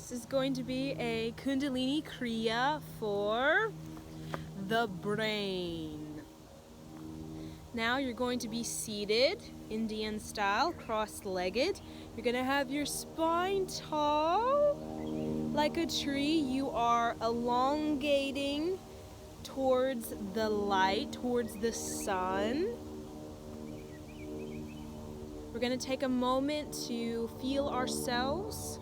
This is going to be a Kundalini Kriya for the brain. Now you're going to be seated, Indian style, cross-legged. You're going to have your spine tall like a tree. You are elongating towards the light, towards the sun. We're going to take a moment to feel ourselves,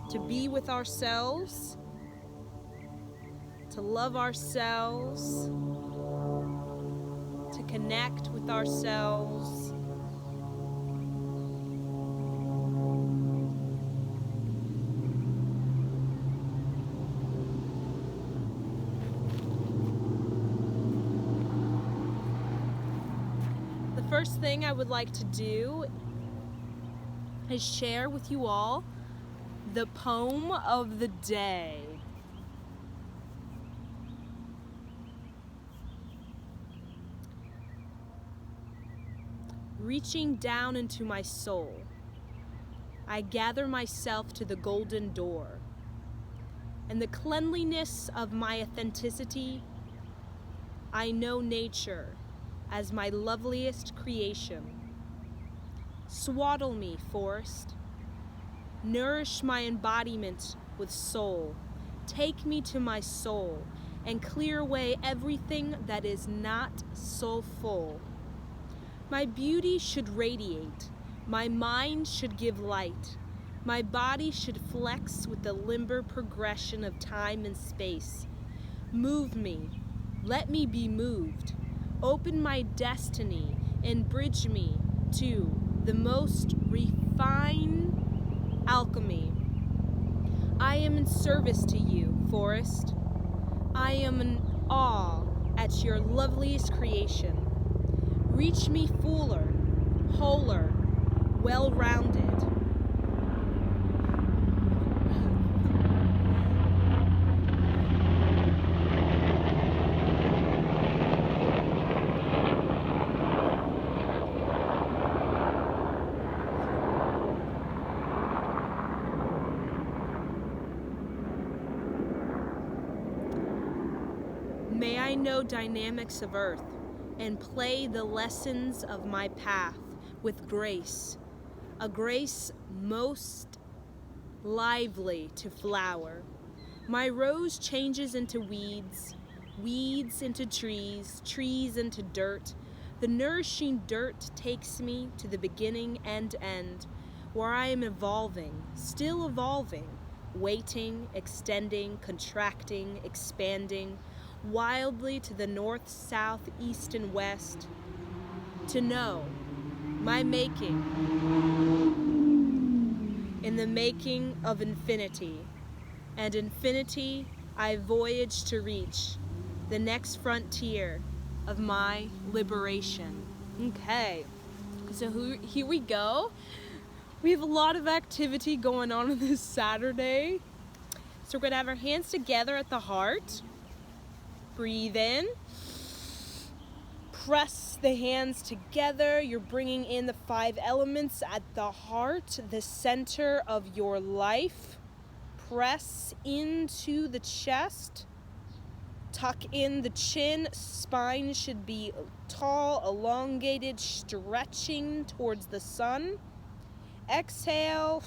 to be with ourselves, to love ourselves, to connect with ourselves. The first thing I would like to do is share with you all the poem of the day. Reaching down into my soul, I gather myself to the golden door. In the cleanliness of my authenticity, I know nature as my loveliest creation. Swaddle me, forest. Nourish my embodiment with soul. Take me to my soul and clear away everything that is not soulful. My beauty should radiate. My mind should give light. My body should flex with the limber progression of time and space. Move me. Let me be moved. Open my destiny and bridge me to the most refined alchemy. I am in service to you, forest. I am in awe at your loveliest creation. Reach me fuller, wholer, well-rounded. May I know dynamics of earth and play the lessons of my path with grace, a grace most lively to flower. My rose changes into weeds, weeds into trees, trees into dirt. The nourishing dirt takes me to the beginning and end, where I am evolving, still evolving, waiting, extending, contracting, expanding, wildly to the north, south, east, and west, to know my making in the making of infinity, and infinity I voyage to reach the next frontier of my liberation. Okay, so here we go. We have a lot of activity going on this Saturday. So we're gonna have our hands together at the heart. Breathe in, press the hands together. You're bringing in the 5 elements at the heart, the center of your life. Press into the chest, tuck in the chin. Spine should be tall, elongated, stretching towards the sun. Exhale,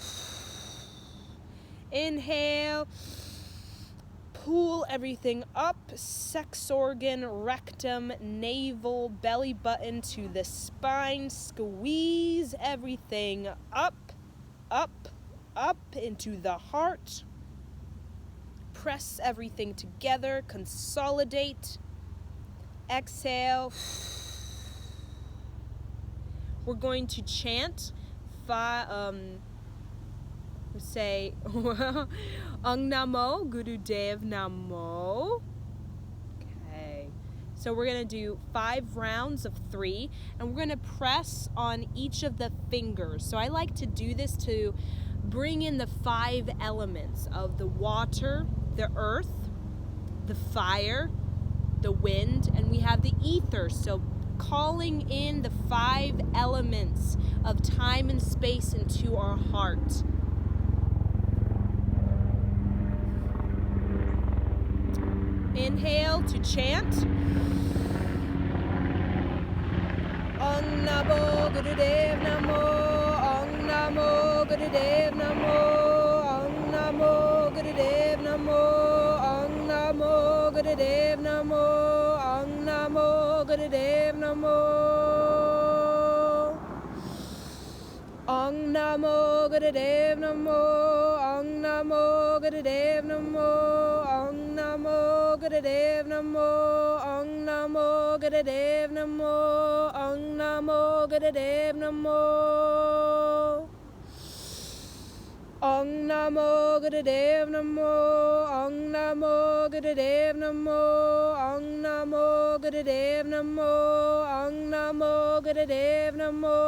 inhale. Pull everything up, sex organ, rectum, navel, belly button to the spine. Squeeze everything up, up, up into the heart. Press everything together, consolidate. Exhale. We're going to chant say Ang Namo Gurudev Namo. Okay, so we're gonna do 5 rounds of 3, and we're gonna press on each of the fingers. So I like to do this to bring in the 5 elements of the water, the earth, the fire, the wind, and we have the ether. So calling in the 5 elements of time and space into our heart. inhale to chant. Ong Namo Gurudev Namo, Ong Namo Gurudev Namo, Ong Namo Gurudev Namo, Ong Namo Gurudev Namo, Ong Namo Gurudev Namo. Ong Namo Gurudev Namo, Ong Namo Gurudev Namo, Ong Namo Gurudev Namo, Ong Namo Gurudev Namo, Ong Namo Gurudev Namo. Ong Namo Gurudev Namo, Ong Namo Gurudev Namo, Ong Namo Gurudev Namo, Ong Namo Gurudev Namo,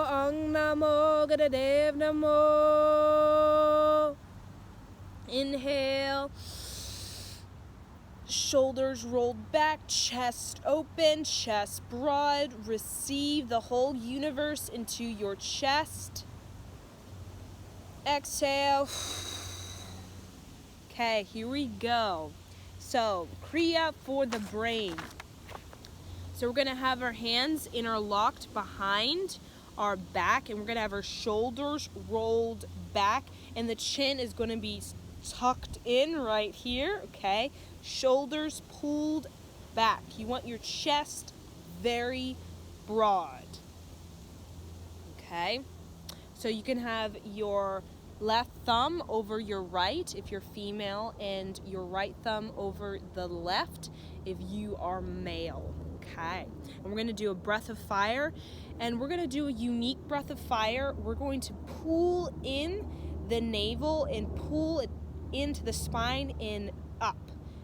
Ong Namo Gurudev Namo. Inhale. Shoulders rolled back, chest open, chest broad. Receive the whole universe into your chest. Exhale. Okay, here we go. So, Kriya for the brain. So we're going to have our hands interlocked behind our back, and we're going to have our shoulders rolled back, and the chin is going to be tucked in right here, okay? Shoulders pulled back. You want your chest very broad, okay? So you can have your left thumb over your right if you're female, and your right thumb over the left if you are male, okay? And we're going to do a breath of fire, and we're going to do a unique breath of fire. We're going to pull in the navel and pull it into the spine and up.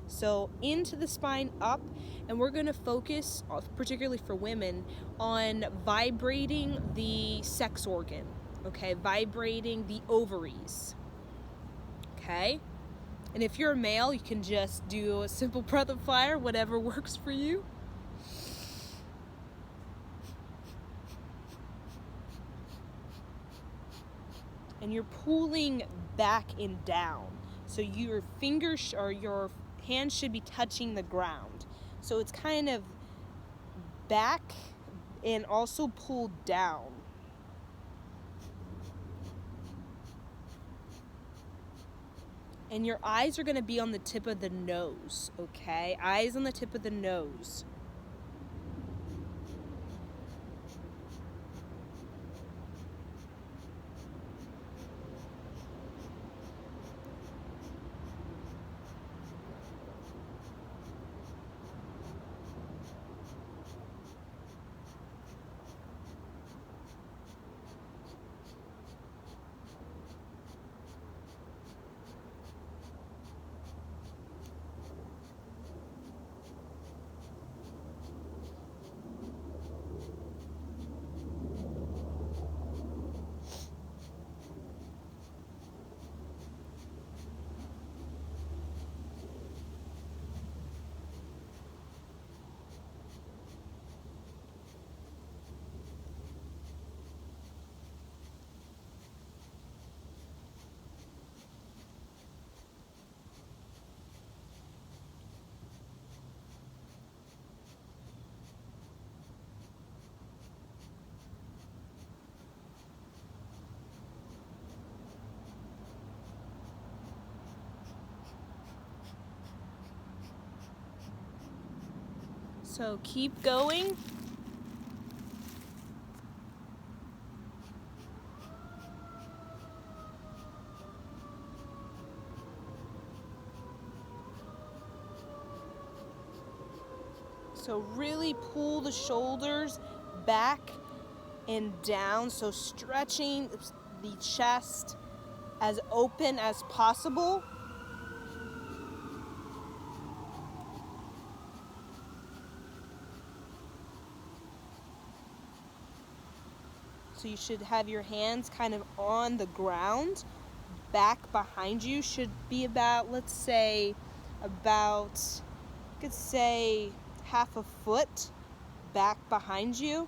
So into the spine, up, and we're going to focus, particularly for women, on vibrating the sex organ, okay? Vibrating the ovaries, okay? And if you're a male, you can just do a simple breath of fire, whatever works for you. And you're pulling back and down. So your fingers or your hands should be touching the ground. So it's kind of back and also pulled down. And your eyes are going to be on the tip of the nose, okay? Eyes on the tip of the nose. So keep going. So really pull the shoulders back and down. So stretching the chest as open as possible. So you should have your hands kind of on the ground. Back behind you should be about, let's say, about, you could say, half a foot back behind you.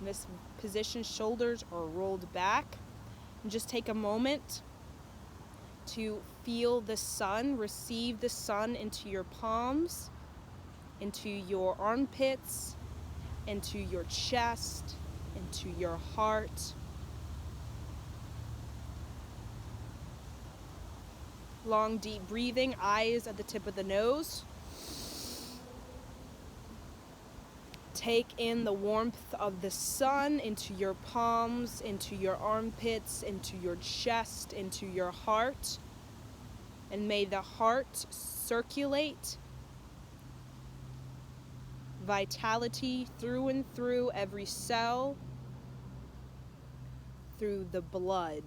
In this position, shoulders are rolled back. And just take a moment to feel the sun, receive the sun into your palms, into your armpits, into your chest, into your heart. Long, deep breathing, eyes at the tip of the nose. Take in the warmth of the sun into your palms, into your armpits, into your chest, into your heart. And may the heart circulate vitality through and through every cell, through the blood.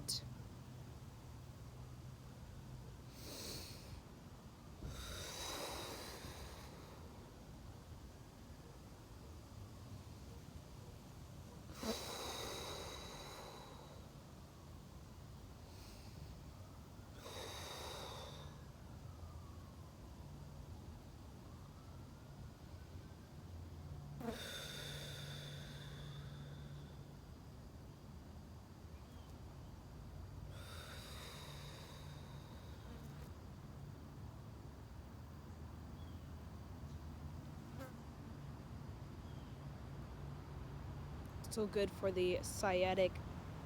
So good for the sciatic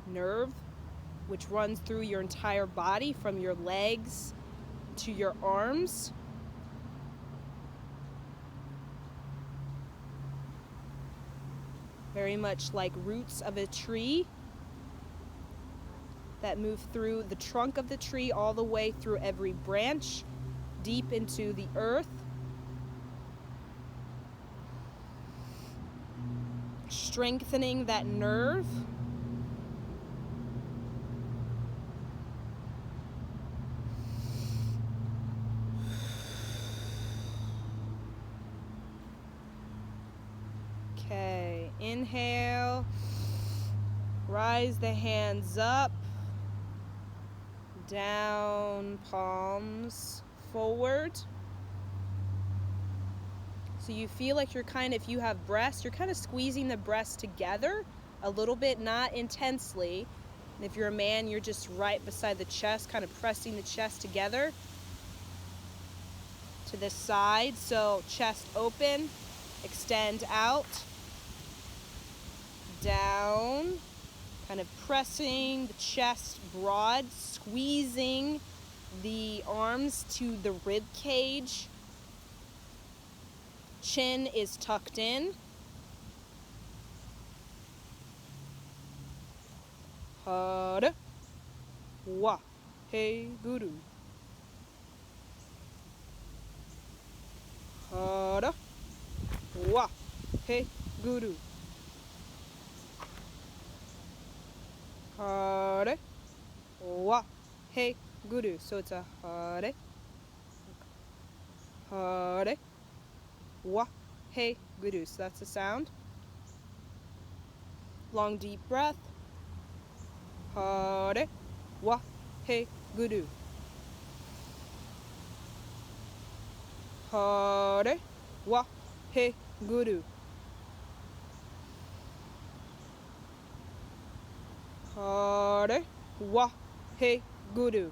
nerve, which runs through your entire body from your legs to your arms. Very much like roots of a tree that move through the trunk of the tree all the way through every branch, deep into the earth. Strengthening that nerve. Okay, inhale, rise the hands up, down, palms forward. So you feel like you're if you have breasts, you're kind of squeezing the breasts together a little bit, not intensely. And if you're a man, you're just right beside the chest, kind of pressing the chest together to the side. So chest open, extend out, down, kind of pressing the chest broad, squeezing the arms to the rib cage. Chin is tucked in. Hara, wa, he, guru. Hara, wa, he, guru. Hare, wa, he, guru. So it's a hare, hare, wa, he, guru. So that's the sound. Long, deep breath. Hare, wa, he, guru. Hare, wa, he, guru. Hare, wa, he, guru.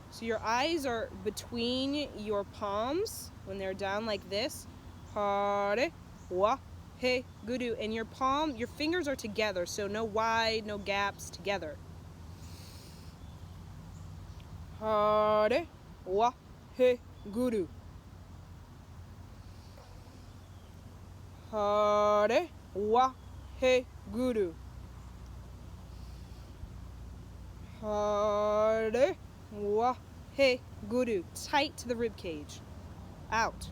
So your eyes are between your palms when they're down like this. Hare, wa, he, guru. And your fingers are together, so no wide, no gaps, together. Hare, wa, he, guru. Hare, wa, he, guru. Hare, wa, he, guru. Tight to the rib cage. Out.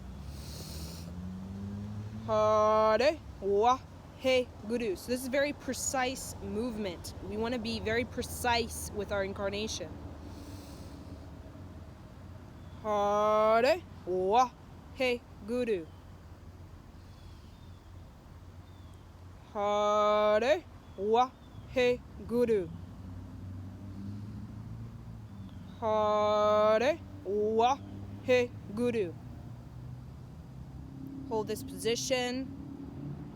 Hare, wa, he, guru. So this is very precise movement. We want to be very precise with our incarnation. Hare, wa, he, guru. Hare, wa, he, guru. Hare, wa, he, guru. Hold this position.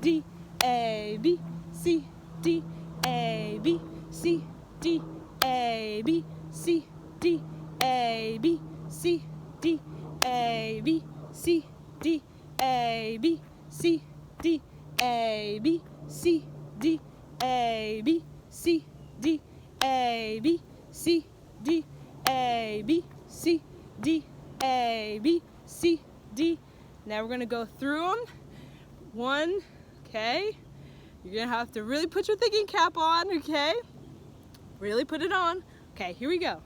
D, A, B, C, D, A, B, C, D, A, B, C, D, A, B, C, D, A, B, C, D, A, B, C, D, A, B, C, D, A, B, C, D, A, B, C, D, A, B, C, D, A, B, C, D. Now we're going to go through them. 1, okay? You're going to have to really put your thinking cap on, okay? Really put it on. Okay, here we go.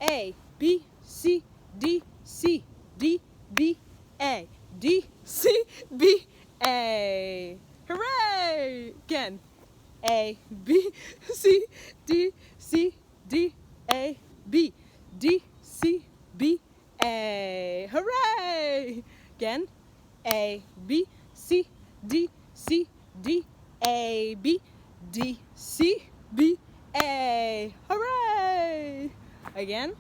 A, B, C, D, C, D, B, A, D, C, B, A. Hooray! Again. A, B, C, D, C, D, A, B, D, C, B, A. Hooray! Again. A, B, C, D, C, D, A, B, D, C, B, A. Hooray! Again.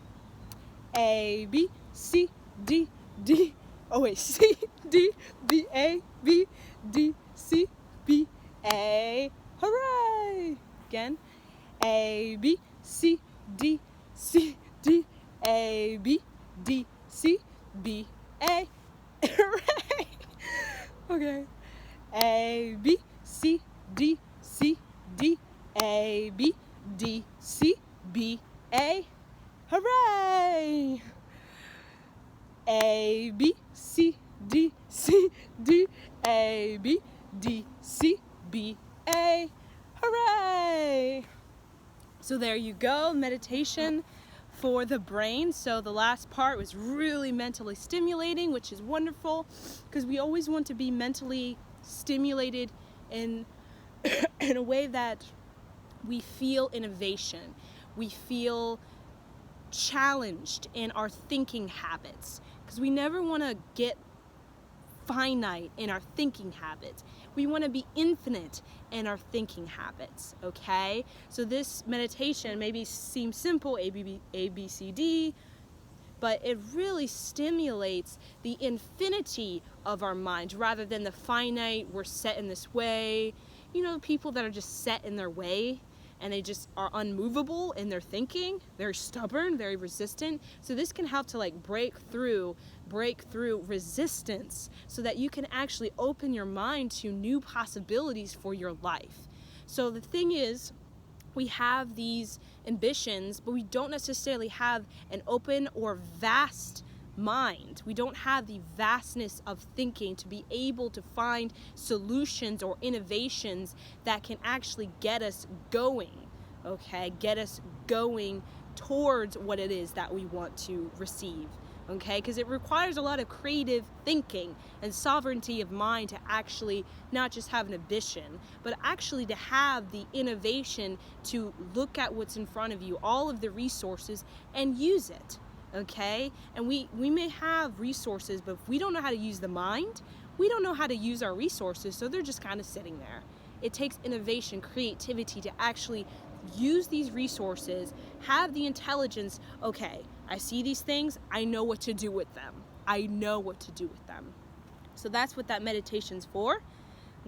A, B, C, D, D, oh wait, C, D, B, A, B, D, C, B, A. Hooray! Again. A, B, C, D, C, D, A, B, D, C, B, A. Hooray! Okay. A, B, C, D, C, D, A, B, D, C, B, A. Hooray! A, B, C, D, C, D, A, B, D, C, B, A. Hooray! So there you go, meditation for the brain. So the last part was really mentally stimulating, which is wonderful because we always want to be mentally stimulated in in a way that we feel innovation. We feel challenged in our thinking habits because we never want to get finite in our thinking habits. We want to be infinite in our thinking habits, okay? So this meditation maybe seems simple, A, B, C, D, but it really stimulates the infinity of our mind rather than the finite, we're set in this way. You know, people that are just set in their way and they just are unmovable in their thinking, very stubborn, very resistant. So this can help to like break through resistance so that you can actually open your mind to new possibilities for your life. So the thing is, we have these ambitions, but we don't necessarily have an open or vast mind. We don't have the vastness of thinking to be able to find solutions or innovations that can actually get us going, okay? Get us going towards what it is that we want to receive, okay? Because it requires a lot of creative thinking and sovereignty of mind to actually not just have an ambition, but actually to have the innovation to look at what's in front of you, all of the resources, and use it, okay? And we may have resources, but if we don't know how to use the mind, we don't know how to use our resources, so they're just kind of sitting there. It takes innovation, creativity to actually use these resources, have the intelligence, okay, I see these things, I know what to do with them. I know what to do with them. So that's what that meditation's for,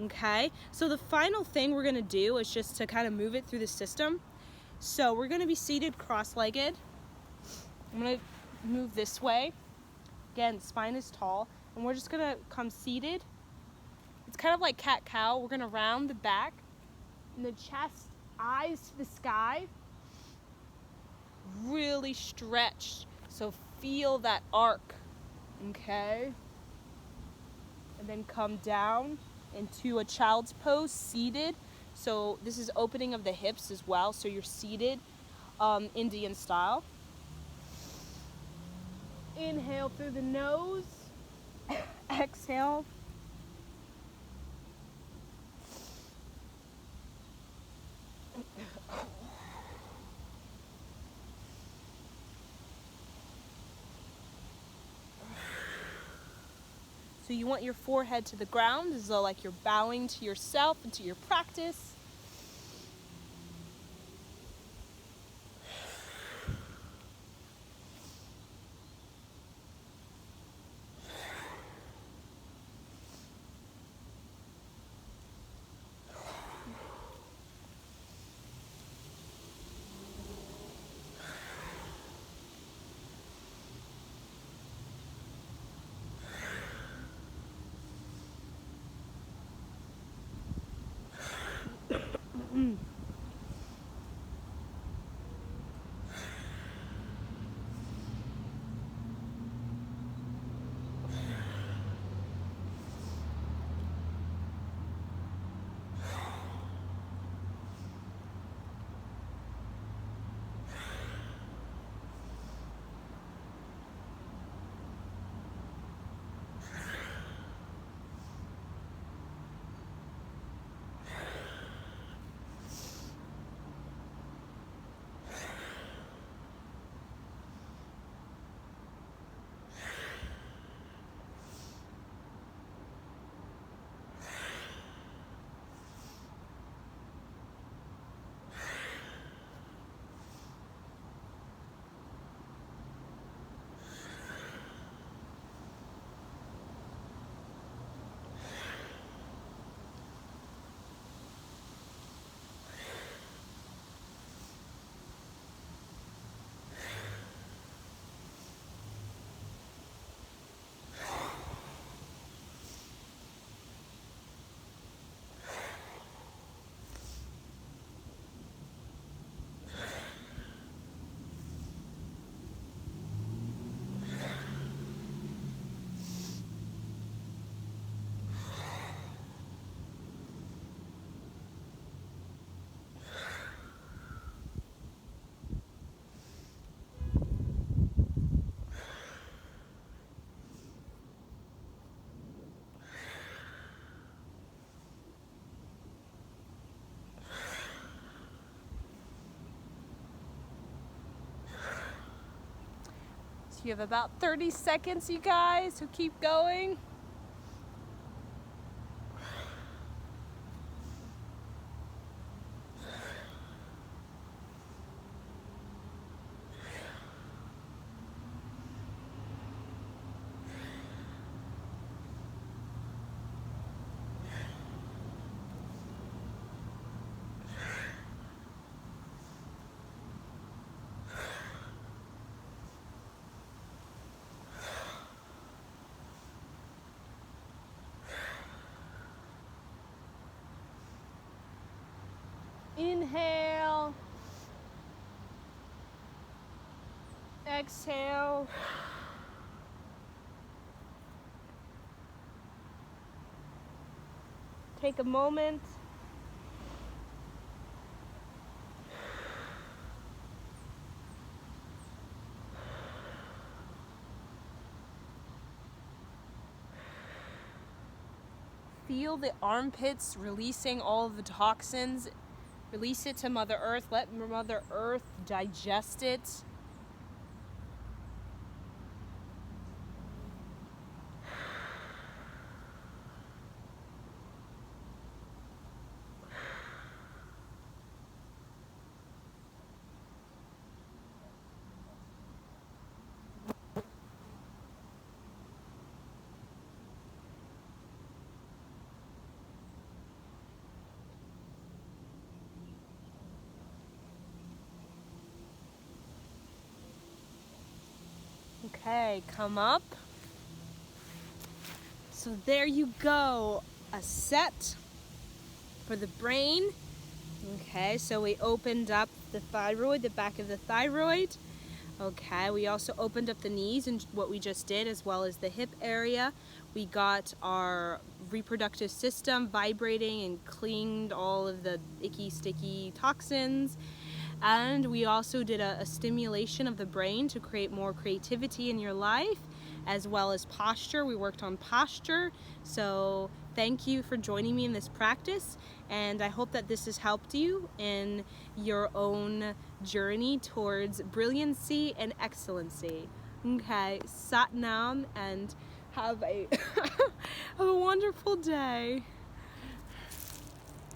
okay? So the final thing we're gonna do is just to kind of move it through the system. So we're gonna be seated cross-legged. I'm gonna move this way. Again, spine is tall, and we're just gonna come seated. It's kind of like cat-cow. We're gonna round the back, and the chest, eyes to the sky, really stretched. So feel that arc, okay? And then come down into a child's pose, seated. So this is opening of the hips as well. So you're seated, Indian style. Inhale through the nose, exhale. So you want your forehead to the ground as though like you're bowing to yourself and to your practice. You have about 30 seconds, you guys, so keep going. Inhale. Exhale. Take a moment. Feel the armpits releasing all of the toxins. Release it to Mother Earth. Let Mother Earth digest it. Okay, come up. So there you go, a set for the brain. Okay, so we opened up the thyroid, the back of the thyroid. Okay, we also opened up the knees and what we just did, as well as the hip area. We got our reproductive system vibrating and cleaned all of the icky, sticky toxins. And we also did a stimulation of the brain to create more creativity in your life, as well as posture. We worked on posture. So thank you for joining me in this practice, and I hope that this has helped you in your own journey towards brilliancy and excellency. Okay, Sat Nam, and have a have a wonderful day.